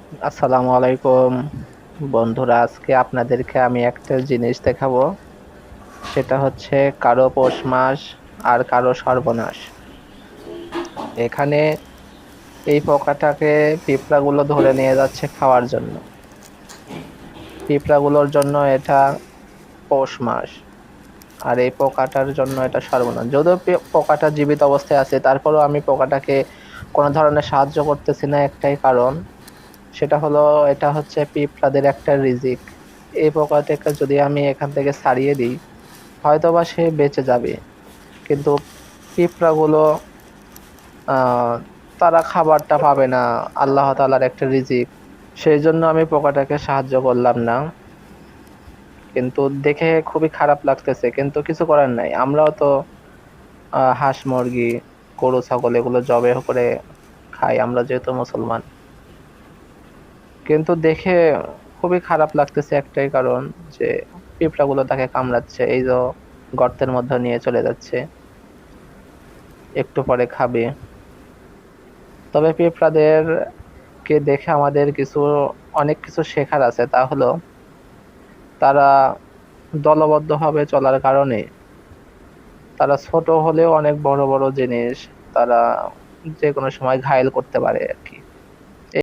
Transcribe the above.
আসসালামু আলাইকুম বন্ধুরা, আজকে আপনাদেরকে আমি একটা জিনিস দেখাবো। সেটা হচ্ছে কারো পৌষ মাস আর কারো সর্বনাশ। এখানে এই পোকাটাকে পিঁপড়াগুলো ধরে নিয়ে যাচ্ছে খাওয়ার জন্য। পিঁপড়াগুলোর জন্য এটা পৌষ মাস, আর এই পোকাটার জন্য এটা সর্বনাশ। যদিও পোকাটা জীবিত অবস্থায় আছে, তারপরেও আমি পোকাটাকে কোনো ধরনের সাহায্য করতেছি না, একটাই কারণ। সেটা হলো, এটা হচ্ছে পিঁপড়াদের একটা রিজিক। এই পোকাটাকে যদি আমি এখান থেকে ছাড়িয়ে দিই, হয়তোবা সে বেঁচে যাবে, কিন্তু পিঁপড়াগুলো আহ তারা খাবারটা পাবে না। আল্লাহ তাআলার একটা রিজিক, সেই জন্য আমি পোকাটাকে সাহায্য করলাম না। কিন্তু দেখে খুবই খারাপ লাগতেছে, কিন্তু কিছু করার নাই। আমরাও তো হাঁস মুরগি গরু ছাগল এগুলো জবাই করে খাই, আমরা যেহেতু মুসলমান। কিন্তু দেখে খুবই খারাপ লাগতেছে, একটাই কারণ যে পিঁপড়াগুলো তাকে কামড়াচ্ছে, এই যে গর্তের মধ্যে নিয়ে চলে যাচ্ছে, একটু পরে খাবে। তবে পিঁপড়াদের কে দেখে আমাদের অনেক কিছু শেখার আছে। তা হলো, তারা দলবদ্ধভাবে চলার কারণে তারা ছোট হলেও অনেক বড় বড় জিনিস তারা যে কোনো সময় ঘায়েল করতে পারে আর কি।